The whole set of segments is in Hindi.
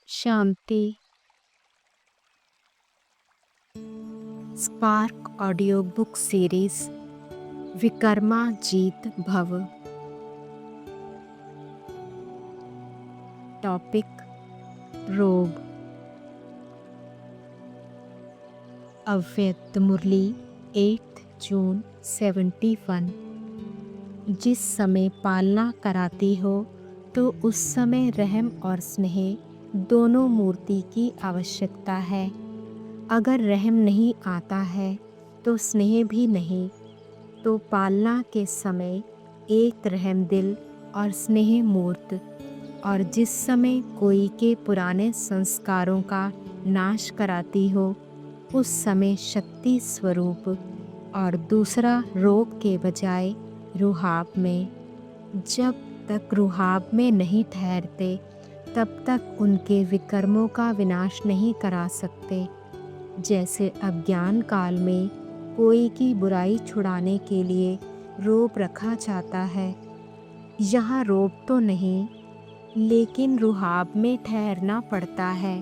शांति। स्पार्क ऑडियो बुक सीरीज विकर्मा जीत भव। टॉपिक रोग। अव्यक्त मुरली 8 जून 71। जिस समय पालना कराती हो तो उस समय रहम और स्नेह दोनों मूर्ति की आवश्यकता है। अगर रहम नहीं आता है तो स्नेह भी नहीं। तो पालना के समय एक रहम दिल और स्नेह मूर्त, और जिस समय कोई के पुराने संस्कारों का नाश कराती हो उस समय शक्ति स्वरूप, और दूसरा रोग के बजाय रुहाब में। जब तक रुहाब में नहीं ठहरते तब तक उनके विकर्मों का विनाश नहीं करा सकते। जैसे अज्ञान काल में कोई की बुराई छुड़ाने के लिए रोब रखा जाता है, यहाँ रोब तो नहीं लेकिन रुहाब में ठहरना पड़ता है।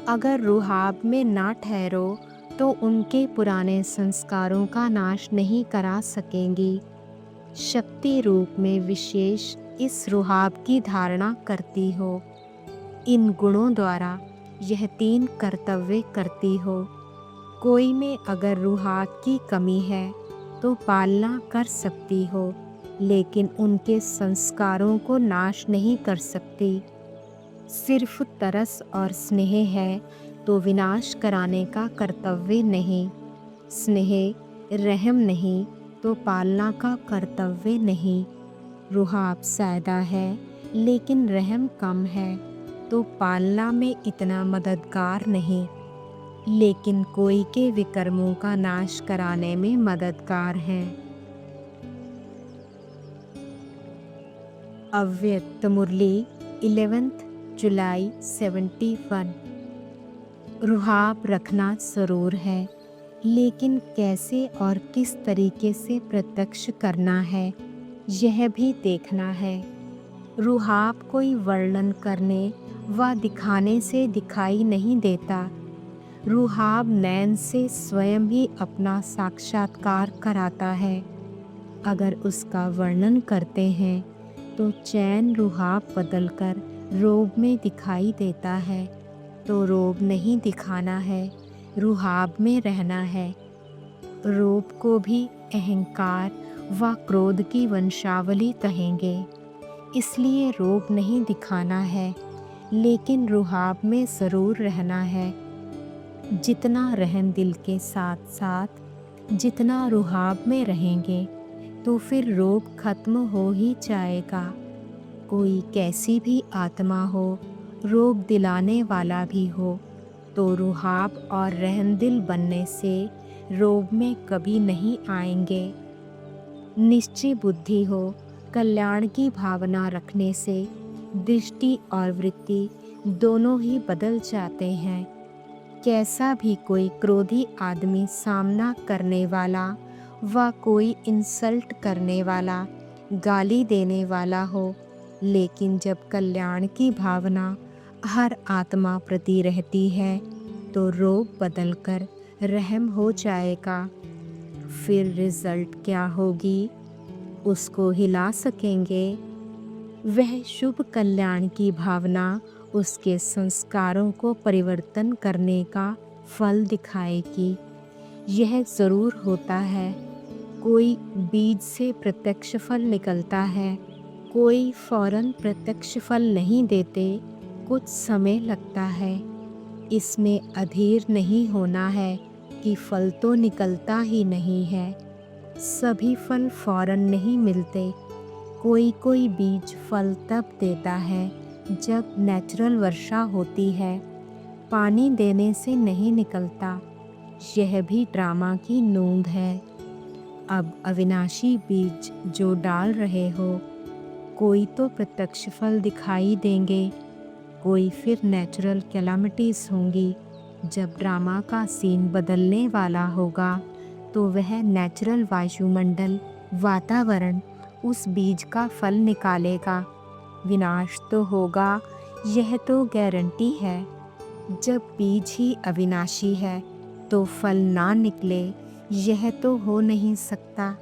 अगर रुहाब में ना ठहरो तो उनके पुराने संस्कारों का नाश नहीं करा सकेंगी। शक्ति रूप में विशेष इस रुहाब की धारणा करती हो। इन गुणों द्वारा यह 3 कर्तव्य करती हो। कोई में अगर रुहाब की कमी है तो पालना कर सकती हो, लेकिन उनके संस्कारों को नाश नहीं कर सकती। सिर्फ तरस और स्नेह है तो विनाश कराने का कर्तव्य नहीं। स्नेह रहम नहीं तो पालना का कर्तव्य नहीं। रुहाब ज़्यादा है लेकिन रहम कम है तो पालना में इतना मददगार नहीं, लेकिन कोई के विकर्मों का नाश कराने में मददगार है। अव्यक्त मुरली 11 जुलाई 71। रुहाब रखना ज़रूर है, लेकिन कैसे और किस तरीके से प्रत्यक्ष करना है यह भी देखना है। रुहाब कोई वर्णन करने व दिखाने से दिखाई नहीं देता। रुहाब नैन से स्वयं ही अपना साक्षात्कार कराता है। अगर उसका वर्णन करते हैं तो चैन रुहाब बदलकर रोब में दिखाई देता है। तो रोब नहीं दिखाना है, रुहाब में रहना है। रोब को भी अहंकार व क्रोध की वंशावली कहेंगे, इसलिए रोब नहीं दिखाना है, लेकिन रुहाब में ज़रूर रहना है। जितना रहम दिल के साथ साथ जितना रुहाब में रहेंगे तो फिर रोग खत्म हो ही जाएगा। कोई कैसी भी आत्मा हो, रोग दिलाने वाला भी हो, तो रुहाब और रहम दिल बनने से रोग में कभी नहीं आएंगे। निश्चय बुद्धि हो, कल्याण की भावना रखने से दृष्टि और वृत्ति दोनों ही बदल जाते हैं। कैसा भी कोई क्रोधी आदमी सामना करने वाला व कोई इंसल्ट करने वाला, गाली देने वाला हो, लेकिन जब कल्याण की भावना हर आत्मा प्रति रहती है तो रोग बदलकर रहम हो जाएगा। फिर रिजल्ट क्या होगी उसको हिला सकेंगे। वह शुभ कल्याण की भावना उसके संस्कारों को परिवर्तन करने का फल दिखाएगी। यह ज़रूर होता है, कोई बीज से प्रत्यक्ष फल निकलता है, कोई फौरन प्रत्यक्ष फल नहीं देते, कुछ समय लगता है। इसमें अधीर नहीं होना है कि फल तो निकलता ही नहीं है। सभी फल फौरन नहीं मिलते। कोई कोई बीज फल तब देता है जब नेचुरल वर्षा होती है, पानी देने से नहीं निकलता। यह भी ड्रामा की नोंद है। अब अविनाशी बीज जो डाल रहे हो, कोई तो प्रत्यक्ष फल दिखाई देंगे, कोई फिर नेचुरल कैलामिटीज़ होंगी। जब ड्रामा का सीन बदलने वाला होगा तो वह नेचुरल वायुमंडल, वातावरण उस बीज का फल निकालेगा। विनाश तो होगा यह तो गारंटी है। जब बीज ही अविनाशी है तो फल ना निकले, यह तो हो नहीं सकता।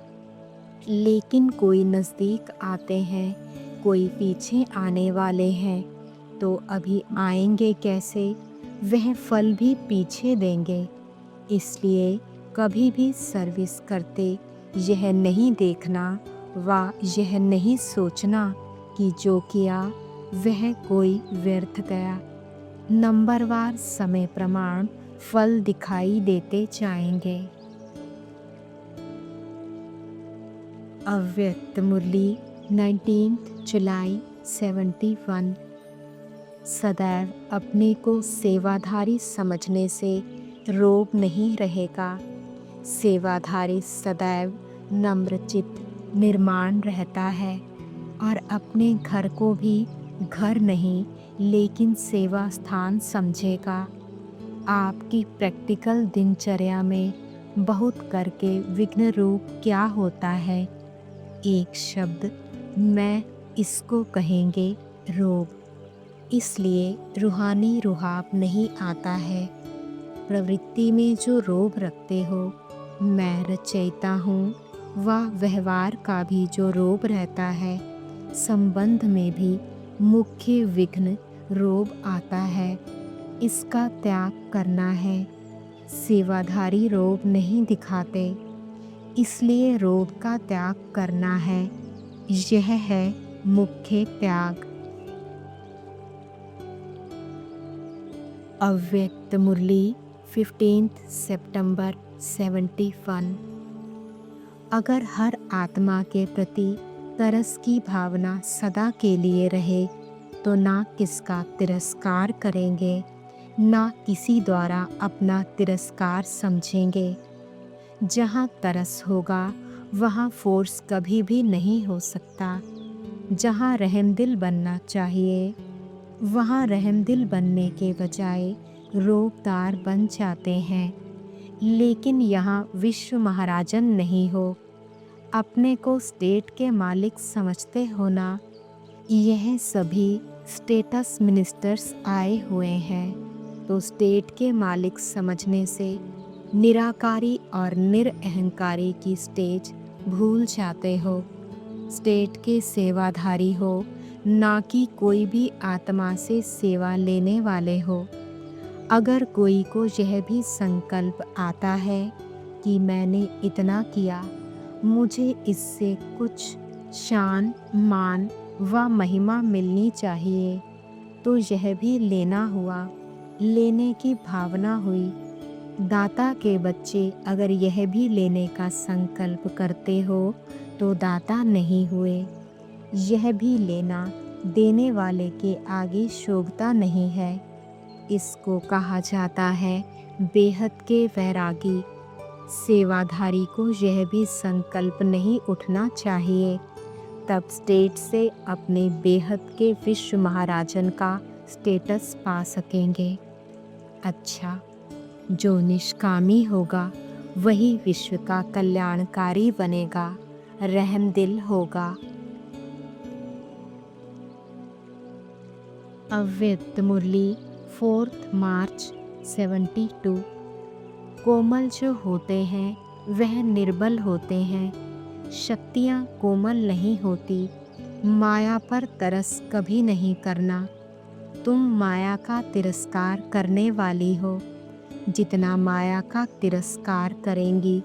लेकिन कोई नज़दीक आते हैं, कोई पीछे आने वाले हैं, तो अभी आएंगे कैसे? वह फल भी पीछे देंगे। इसलिए कभी भी सर्विस करते यह नहीं देखना व यह नहीं सोचना कि जो किया वह कोई व्यर्थ गया। नंबरवार समय प्रमाण फल दिखाई देते जाएंगे। अव्यक्त मुरली 19 जुलाई 71। सदैव अपने को सेवाधारी समझने से रोब नहीं रहेगा। सेवाधारी सदैव नम्रचित्त निर्माण रहता है और अपने घर को भी घर नहीं लेकिन सेवा स्थान समझेगा। आपकी प्रैक्टिकल दिनचर्या में बहुत करके विघ्न रूप क्या होता है? एक शब्द, मैं इसको कहेंगे रोब। इसलिए रूहानी रुहाब नहीं आता है। प्रवृत्ति में जो रोब रखते हो, मैं रचयिता हूँ, वह व्यवहार का भी जो रोब रहता है, संबंध में भी मुख्य विघ्न रोब आता है। इसका त्याग करना है। सेवाधारी रोब नहीं दिखाते, इसलिए रोब का त्याग करना है। यह है मुख्य त्याग। अव्यक्त मुरली 15 सितंबर 71। अगर हर आत्मा के प्रति तरस की भावना सदा के लिए रहे तो ना किसका तिरस्कार करेंगे, ना किसी द्वारा अपना तिरस्कार समझेंगे। जहाँ तरस होगा वहाँ फोर्स कभी भी नहीं हो सकता। जहाँ रहमदिल बनना चाहिए वहाँ रहमदिल बनने के बजाय रोबदार बन जाते हैं। लेकिन यहाँ विश्व महाराजन नहीं हो, अपने को स्टेट के मालिक समझते हो ना। यह सभी स्टेटस मिनिस्टर्स आए हुए हैं, तो स्टेट के मालिक समझने से निराकारी और निरअहंकारी की स्टेज भूल जाते हो। स्टेट के सेवाधारी हो, ना कि कोई भी आत्मा से सेवा लेने वाले हो। अगर कोई को यह भी संकल्प आता है कि मैंने इतना किया, मुझे इससे कुछ शान मान व महिमा मिलनी चाहिए, तो यह भी लेना हुआ, लेने की भावना हुई। दाता के बच्चे अगर यह भी लेने का संकल्प करते हो तो दाता नहीं हुए। यह भी लेना देने वाले के आगे शोभता नहीं है। इसको कहा जाता है बेहद के वैरागी। सेवाधारी को यह भी संकल्प नहीं उठना चाहिए, तब स्टेट से अपने बेहद के विश्व महाराजन का स्टेटस पा सकेंगे। अच्छा, जो निष्कामी होगा वही विश्व का कल्याणकारी बनेगा, रहमदिल होगा। अव्यक्त मुरली 4 मार्च 72। कोमल जो होते हैं वह निर्बल होते हैं। शक्तियाँ कोमल नहीं होती। माया पर तरस कभी नहीं करना। तुम माया का तिरस्कार करने वाली हो। जितना माया का तिरस्कार करेंगी,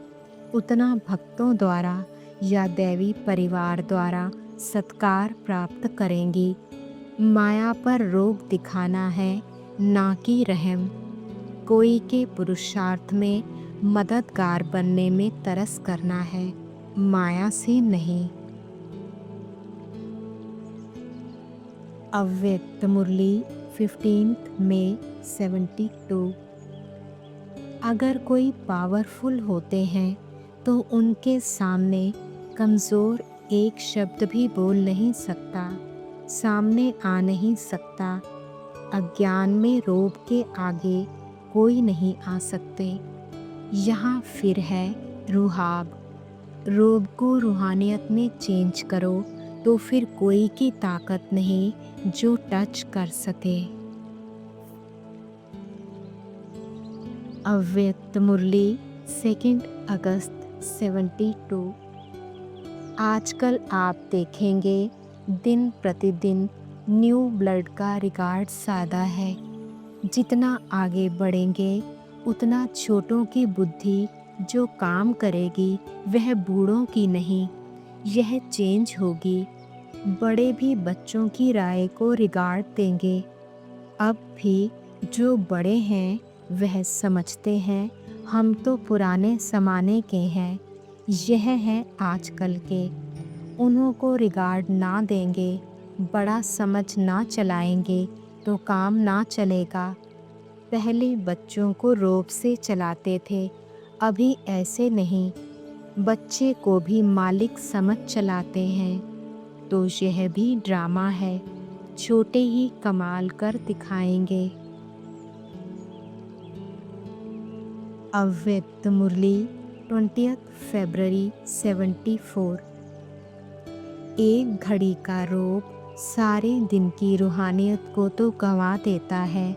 उतना भक्तों द्वारा या दैवी परिवार द्वारा सत्कार प्राप्त करेंगी। माया पर रोब दिखाना है, ना कि रहम। कोई के पुरुषार्थ में मददगार बनने में तरस करना है, माया से नहीं। अव्यक्त मुरली 15 मई 72। अगर कोई पावरफुल होते हैं तो उनके सामने कमज़ोर एक शब्द भी बोल नहीं सकता, सामने आ नहीं सकता। अज्ञान में रोब के आगे कोई नहीं आ सकते। यहाँ फिर है रुहाब। रोब को रूहानियत में चेंज करो तो फिर कोई की ताकत नहीं जो टच कर सके। अव्यक्त मुरली 2 अगस्त 72। आजकल आप देखेंगे दिन प्रतिदिन न्यू ब्लड का रिकॉर्ड सादा है। जितना आगे बढ़ेंगे उतना छोटों की बुद्धि जो काम करेगी वह बूढ़ों की नहीं, यह चेंज होगी। बड़े भी बच्चों की राय को रिगार्ड देंगे। अब भी जो बड़े हैं वह समझते हैं हम तो पुराने ज़माने के हैं, यह है आजकल के। उन्हों को रिगार्ड ना देंगे, बड़ा समझ ना चलाएंगे तो काम ना चलेगा। पहले बच्चों को रोब से चलाते थे, अभी ऐसे नहीं। बच्चे को भी मालिक समझ चलाते हैं। तो यह भी ड्रामा है, छोटे ही कमाल कर दिखाएंगे। अव्यक्त मुरली 20 फरवरी 74। एक घड़ी का रोब सारे दिन की रूहानियत को तो गंवा देता है,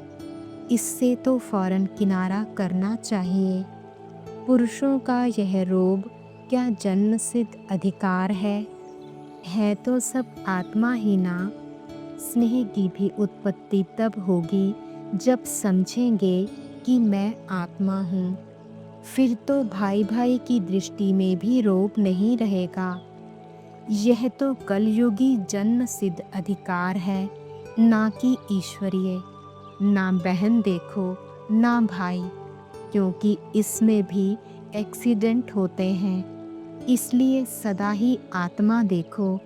इससे तो फौरन किनारा करना चाहिए। पुरुषों का यह रोब क्या जन्म सिद्ध अधिकार है तो सब आत्मा ही ना। स्नेह की भी उत्पत्ति तब होगी जब समझेंगे कि मैं आत्मा हूँ। फिर तो भाई भाई की दृष्टि में भी रोब नहीं रहेगा। यह तो कलयुगी जन्म सिद्ध अधिकार है, ना कि ईश्वरीय। ना बहन देखो ना भाई, क्योंकि इसमें भी एक्सीडेंट होते हैं। इसलिए सदा ही आत्मा देखो,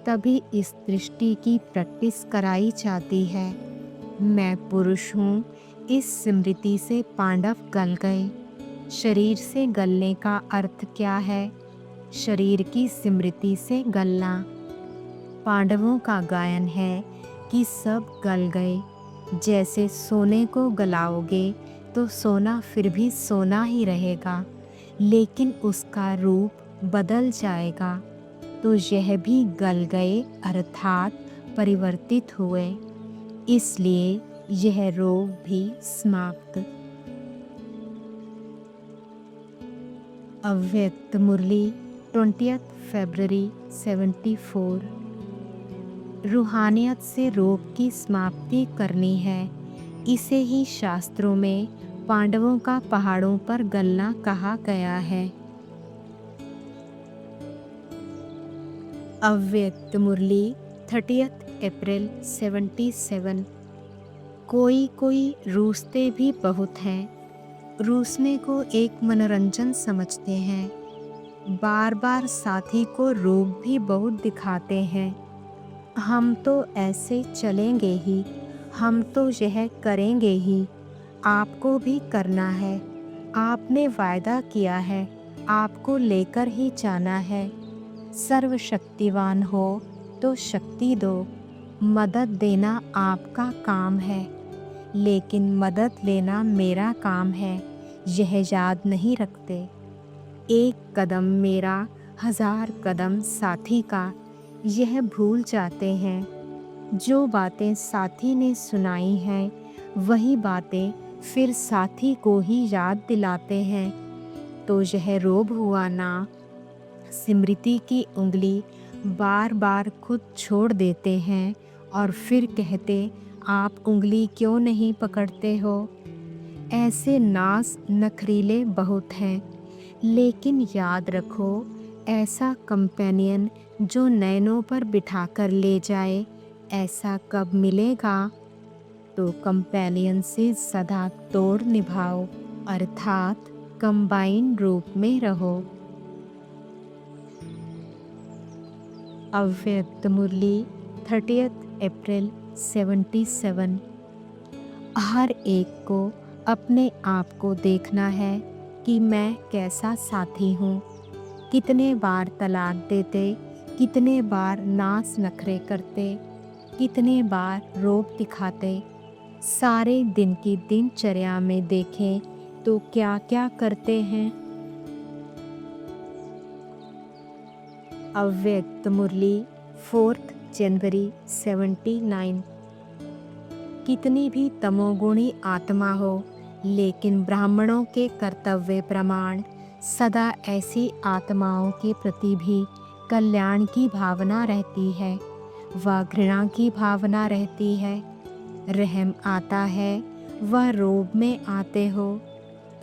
तभी इस दृष्टि की प्रैक्टिस कराई जाती है। मैं पुरुष हूँ, इस स्मृति से पांडव गल गए। शरीर से गलने का अर्थ क्या है? शरीर की स्मृति से गलना। पांडवों का गायन है कि सब गल गए। जैसे सोने को गलाओगे तो सोना फिर भी सोना ही रहेगा, लेकिन उसका रूप बदल जाएगा। तो यह भी गल गए अर्थात परिवर्तित हुए, इसलिए यह रोग भी समाप्त। अव्यक्त मुरली 20 फरवरी 74। रूहानियत से रोग की समाप्ति करनी है। इसे ही शास्त्रों में पांडवों का पहाड़ों पर गलना कहा गया है। अव्यक्त मुरली 30 अप्रैल 77। कोई कोई रूसते भी बहुत हैं। रूसने को एक मनोरंजन समझते हैं। बार बार साथी को रोग भी बहुत दिखाते हैं। हम तो ऐसे चलेंगे ही, हम तो यह करेंगे ही, आपको भी करना है। आपने वायदा किया है, आपको लेकर ही जाना है। सर्वशक्तिवान हो तो शक्ति दो। मदद देना आपका काम है, लेकिन मदद लेना मेरा काम है, यह याद नहीं रखते। एक कदम मेरा 1000 कदम साथी का, यह भूल जाते हैं। जो बातें साथी ने सुनाई हैं वही बातें फिर साथी को ही याद दिलाते हैं। तो यह रोब हुआ ना। स्मृति की उंगली बार बार खुद छोड़ देते हैं और फिर कहते आप उंगली क्यों नहीं पकड़ते हो। ऐसे नास नखरीले बहुत हैं, लेकिन याद रखो ऐसा कंपेनियन जो नैनों पर बिठाकर ले जाए, ऐसा कब मिलेगा। तो कंपेनियन से सदा तोड़ निभाओ, अर्थात कंबाइन रूप में रहो। अव्यक्त मुरली 30 अप्रैल 77। हर एक को अपने आप को देखना है कि मैं कैसा साथी हूँ। कितने बार तलाक देते, कितने बार नास नखरे करते, कितने बार रोब दिखाते। सारे दिन की दिनचर्या में देखें तो क्या क्या करते हैं। अव्यक्त मुरली 4 जनवरी 79। कितनी भी तमोगुणी आत्मा हो, लेकिन ब्राह्मणों के कर्तव्य प्रमाण सदा ऐसी आत्माओं के प्रति भी कल्याण की भावना रहती है, व घृणा की भावना रहती है। रहम आता है, वह रोब में आते हो।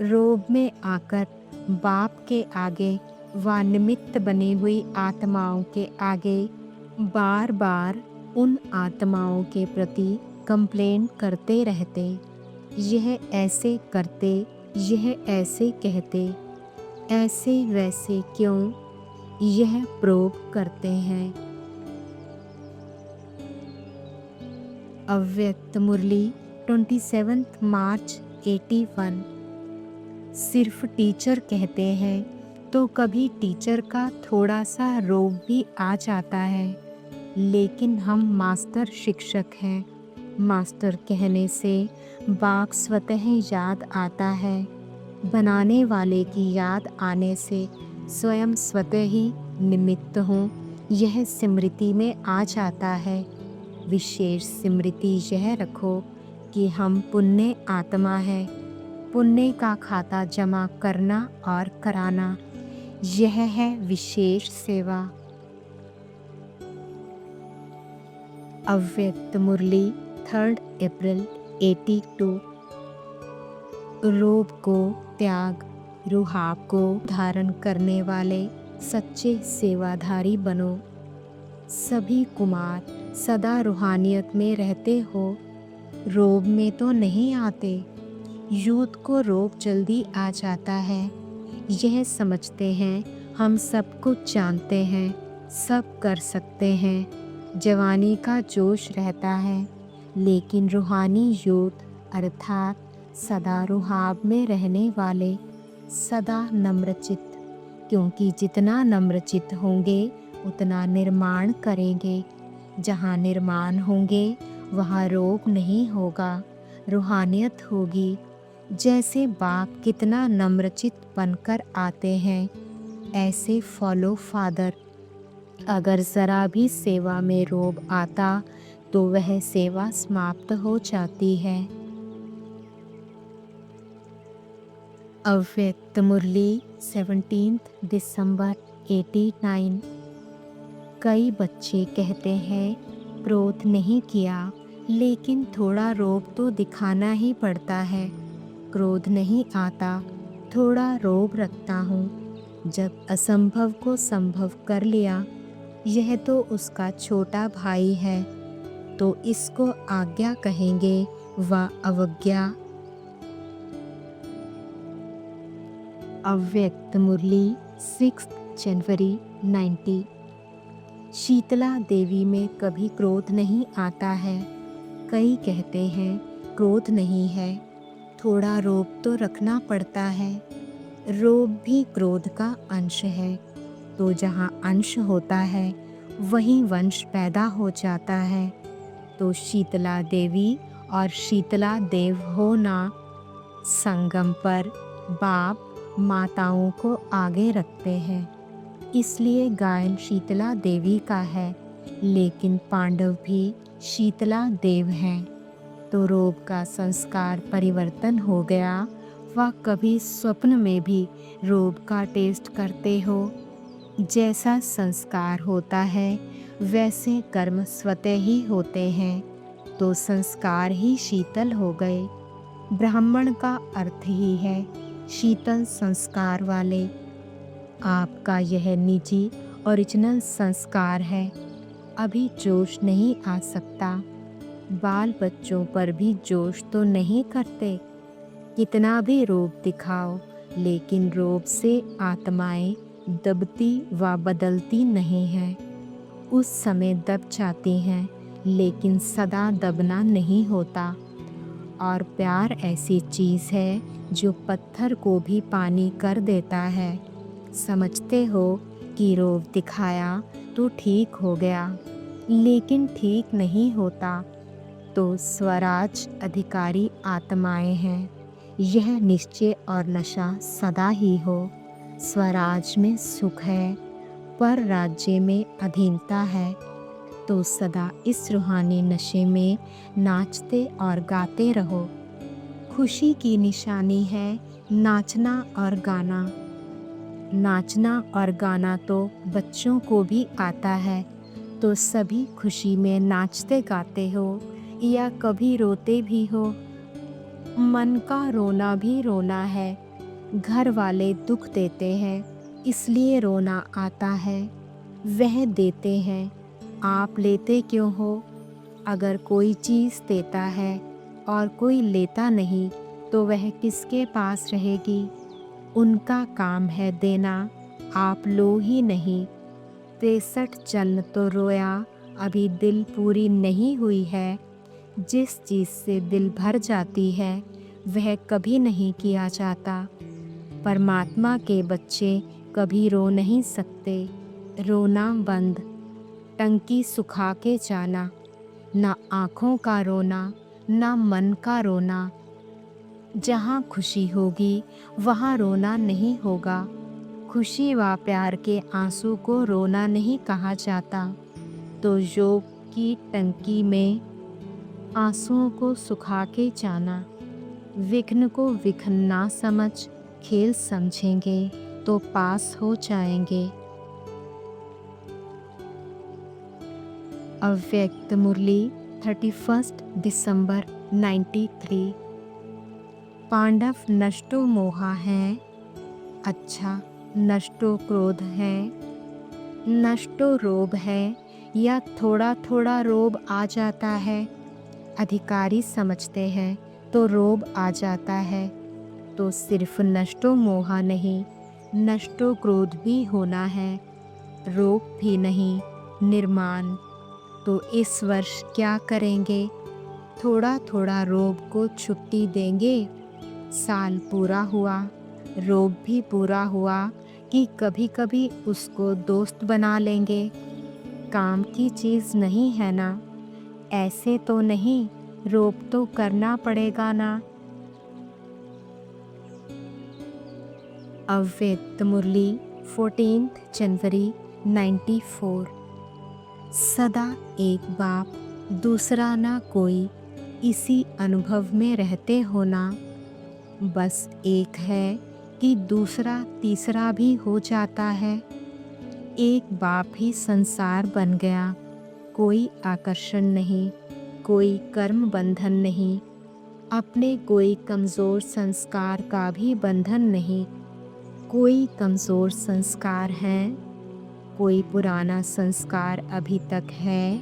रोब में आकर बाप के आगे व निमित्त बनी हुई आत्माओं के आगे बार बार उन आत्माओं के प्रति कंप्लेंट करते रहते, यह ऐसे करते, यह ऐसे कहते, ऐसे वैसे क्यों, यह प्रोब करते हैं। अव्यक्त मुरली 27 मार्च 81। सिर्फ टीचर कहते हैं तो कभी टीचर का थोड़ा सा रोब भी आ जाता है, लेकिन हम मास्टर शिक्षक हैं। मास्टर कहने से बाप स्वतः याद आता है, बनाने वाले की याद आने से स्वयं स्वतः ही निमित्त हूँ, यह स्मृति में आ जाता है। विशेष स्मृति यह रखो कि हम पुण्य आत्मा है। पुण्य का खाता जमा करना और कराना, यह है विशेष सेवा। अव्यक्त मुरली 3 अप्रैल 82। रोब को त्याग, रुहाब को धारण करने वाले सच्चे सेवाधारी बनो। सभी कुमार सदा रूहानियत में रहते हो, रोब में तो नहीं आते। यूथ को रोब जल्दी आ जाता है, यह समझते हैं हम सब कुछ जानते हैं, सब कर सकते हैं। जवानी का जोश रहता है, लेकिन रूहानी यूथ अर्थात सदा रुहाब में रहने वाले सदा नम्रचित्त, क्योंकि जितना नम्रचित्त होंगे उतना निर्माण करेंगे। जहाँ निर्माण होंगे वहाँ रोग नहीं होगा, रूहानियत होगी। जैसे बाप कितना नम्रचित्त बनकर आते हैं, ऐसे फॉलो फादर। अगर ज़रा भी सेवा में रोब आता तो वह सेवा समाप्त हो जाती है। अव्यक्त मुरली 17 दिसंबर 89। कई बच्चे कहते हैं क्रोध नहीं किया, लेकिन थोड़ा रोब तो दिखाना ही पड़ता है। क्रोध नहीं आता, थोड़ा रोब रखता हूँ। जब असंभव को संभव कर लिया, यह तो उसका छोटा भाई है, तो इसको आज्ञा कहेंगे व अवज्ञा। अव्यक्त मुरली 6 जनवरी 90। शीतला देवी में कभी क्रोध नहीं आता है। कई कहते हैं क्रोध नहीं है, थोड़ा रोब तो रखना पड़ता है। रोब भी क्रोध का अंश है, तो जहाँ अंश होता है वहीं वंश पैदा हो जाता है। तो शीतला देवी और शीतला देव होना, संगम पर बाप माताओं को आगे रखते हैं, इसलिए गायन शीतला देवी का है, लेकिन पांडव भी शीतला देव हैं। तो रोब का संस्कार परिवर्तन हो गया। वह कभी स्वप्न में भी रोब का टेस्ट करते हो। जैसा संस्कार होता है वैसे कर्म स्वतः ही होते हैं, तो संस्कार ही शीतल हो गए। ब्राह्मण का अर्थ ही है शीतल संस्कार वाले। आपका यह निजी ओरिजिनल संस्कार है, अभी जोश नहीं आ सकता। बाल बच्चों पर भी जोश तो नहीं करते। कितना भी रोब दिखाओ, लेकिन रोब से आत्माएं दबती व बदलती नहीं हैं। उस समय दब जाती हैं, लेकिन सदा दबना नहीं होता। और प्यार ऐसी चीज़ है जो पत्थर को भी पानी कर देता है। समझते हो कि रोब दिखाया तो ठीक हो गया, लेकिन ठीक नहीं होता। तो स्वराज अधिकारी आत्माएं हैं, यह निश्चय और नशा सदा ही हो। स्वराज में सुख है, पर राज्य में अधीनता है। तो सदा इस रूहानी नशे में नाचते और गाते रहो। खुशी की निशानी है नाचना और गाना। नाचना और गाना तो बच्चों को भी आता है, तो सभी खुशी में नाचते गाते हो या कभी रोते भी हो। मन का रोना भी रोना है, घर वाले दुख देते हैं इसलिए रोना आता है। वह देते हैं, आप लेते क्यों हो? अगर कोई चीज़ देता है और कोई लेता नहीं तो वह किसके पास रहेगी? उनका काम है देना, आप लो ही नहीं। 63 जन्म तो रोया, अभी दिल पूरी नहीं हुई है। जिस चीज़ से दिल भर जाती है वह कभी नहीं किया जाता। परमात्मा के बच्चे कभी रो नहीं सकते। रोना बंद, टंकी सुखा के जाना। ना आँखों का रोना, ना मन का रोना। जहाँ खुशी होगी वहाँ रोना नहीं होगा। खुशी व प्यार के आंसू को रोना नहीं कहा जाता। तो योग की टंकी में आंसुओं को सुखा के जाना। विघ्न को विघ्न ना समझ खेल समझेंगे तो पास हो जाएंगे। अव्यक्त मुरली 31 दिसंबर 93। पांडव नष्टो मोहा है, अच्छा नष्टो क्रोध है। नष्टो रोब है या थोड़ा थोड़ा रोब आ जाता है। अधिकारी समझते हैं तो रोब आ जाता है। तो सिर्फ नष्टो मोहा नहीं, नष्टो क्रोध भी होना है। रोब भी नहीं, निर्माण। तो इस वर्ष क्या करेंगे? थोड़ा थोड़ा रोब को छुट्टी देंगे। साल पूरा हुआ, रोब भी पूरा हुआ कि कभी कभी उसको दोस्त बना लेंगे। काम की चीज़ नहीं है ना, ऐसे तो नहीं, रोब तो करना पड़ेगा ना। अव्यक्त मुरली 14 जनवरी 94। सदा एक बाप दूसरा ना कोई, इसी अनुभव में रहते हो ना। बस एक है कि दूसरा तीसरा भी हो जाता है। एक बाप ही संसार बन गया। कोई आकर्षण नहीं, कोई कर्म बंधन नहीं, अपने कोई कमज़ोर संस्कार का भी बंधन नहीं। कोई कमज़ोर संस्कार है, कोई पुराना संस्कार अभी तक है।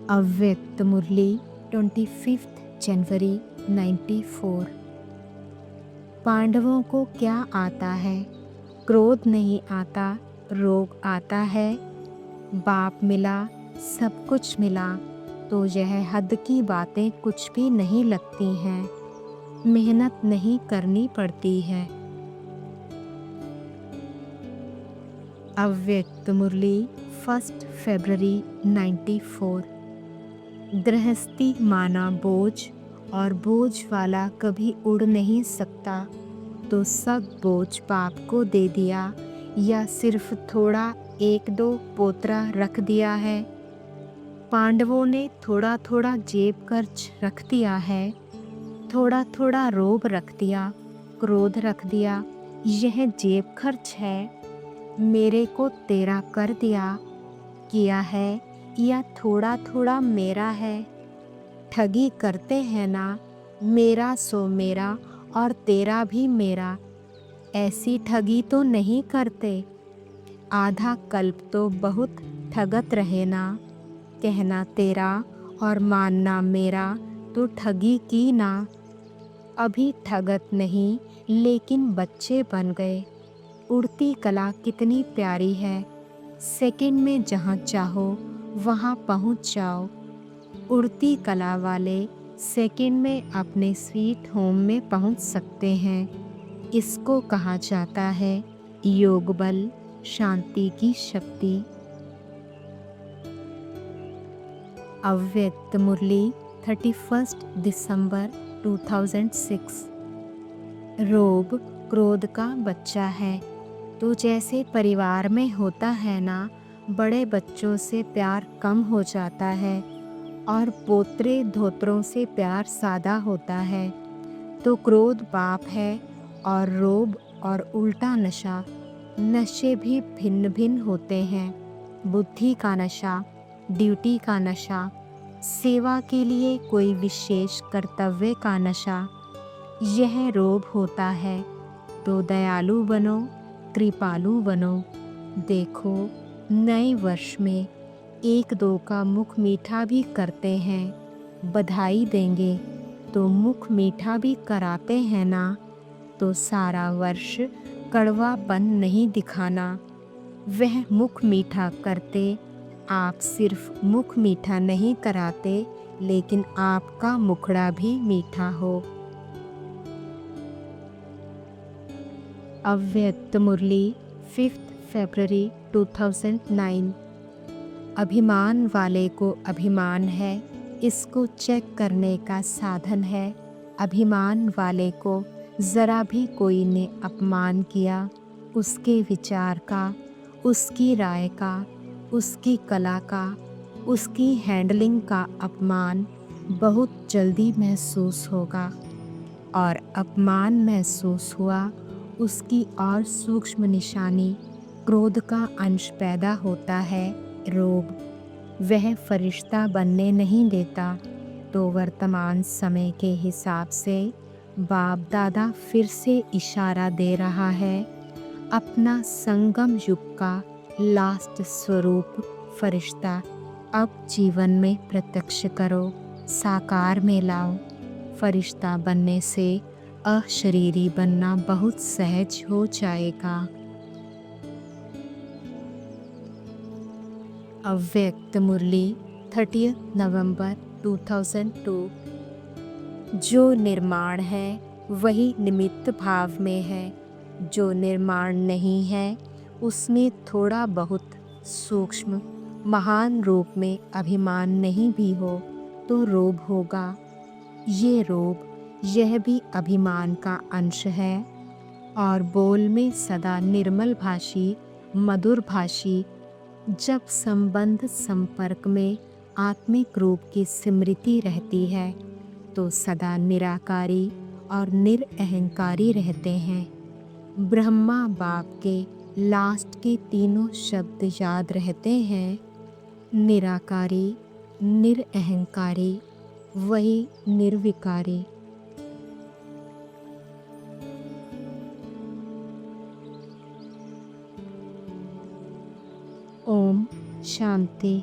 अव्यक्त मुरली 25 जनवरी 94। पांडवों को क्या आता है? क्रोध नहीं आता, रोग आता है। बाप मिला, सब कुछ मिला, तो यह हद की बातें कुछ भी नहीं लगती हैं। मेहनत नहीं करनी पड़ती है। अव्यक्त मुरली 1 फरवरी 94। गृहस्थी माना बोझ, और बोझ वाला कभी उड़ नहीं सकता। तो सब बोझ बाप को दे दिया या सिर्फ थोड़ा 1-2 पोतरा रख दिया है। पांडवों ने थोड़ा थोड़ा जेब खर्च रख दिया है। थोड़ा थोड़ा रोब रख दिया, क्रोध रख दिया। यह जेब खर्च है। मेरे को तेरा कर दिया, किया है, या थोड़ा थोड़ा मेरा है। ठगी करते हैं ना, मेरा सो मेरा और तेरा भी मेरा। ऐसी ठगी तो नहीं करते। आधा कल्प तो बहुत ठगत रहे ना। कहना तेरा और मानना मेरा, तो ठगी की ना। अभी ठगत नहीं, लेकिन बच्चे बन गए। उड़ती कला कितनी प्यारी है। सेकंड में जहाँ चाहो वहाँ पहुँच जाओ। उड़ती कला वाले सेकंड में अपने स्वीट होम में पहुँच सकते हैं। इसको कहा जाता है योग बल, शांति की शक्ति। अव्यक्त मुरली 31 दिसंबर 2006। रोब क्रोध का बच्चा है। तो जैसे परिवार में होता है ना, बड़े बच्चों से प्यार कम हो जाता है और पोतरे धोतरों से प्यार सादा होता है, तो क्रोध पाप है और रोब और उल्टा नशा। नशे भी भिन्न भिन्न होते हैं। बुद्धि का नशा, ड्यूटी का नशा, सेवा के लिए कोई विशेष कर्तव्य का नशा, यह रोब होता है। तो दयालु बनो, कृपालु बनो। देखो, नए वर्ष में एक दो का मुख मीठा भी करते हैं, बधाई देंगे तो मुख मीठा भी कराते हैं ना, तो सारा वर्ष कड़वापन नहीं दिखाना। वह मुख मीठा करते, आप सिर्फ मुख मीठा नहीं कराते, लेकिन आपका मुखड़ा भी मीठा हो। अव्यक्त मुरली 5 फरवरी 2009। अभिमान वाले को अभिमान है, इसको चेक करने का साधन है। अभिमान वाले को ज़रा भी कोई ने अपमान किया, उसके विचार का, उसकी राय का, उसकी कला का, उसकी हैंडलिंग का अपमान बहुत जल्दी महसूस होगा। और अपमान महसूस हुआ, उसकी और सूक्ष्म निशानी क्रोध का अंश पैदा होता है, रोग। वह फरिश्ता बनने नहीं देता। तो वर्तमान समय के हिसाब से बाप दादा फिर से इशारा दे रहा है, अपना संगम युग का लास्ट स्वरूप फरिश्ता अब जीवन में प्रत्यक्ष करो, साकार में लाओ। फरिश्ता बनने से अशरीरी बनना बहुत सहज हो जाएगा। अव्यक्त मुरली 30 नवंबर 2002। जो निर्माण है वही निमित्त भाव में है, जो निर्माण नहीं है उसमें थोड़ा बहुत सूक्ष्म महान रूप में अभिमान नहीं भी हो तो रोब होगा। ये रोब, यह भी अभिमान का अंश है। और बोल में सदा निर्मल भाषी, मधुर भाषी, जब संबंध संपर्क में आत्मिक रूप की स्मृति रहती है तो सदा निराकारी और निरअहंकारी रहते हैं। ब्रह्मा बाप के लास्ट के तीनों शब्द याद रहते हैं, निराकारी, निरअहंकारी, वही निर्विकारी। ओम शांति।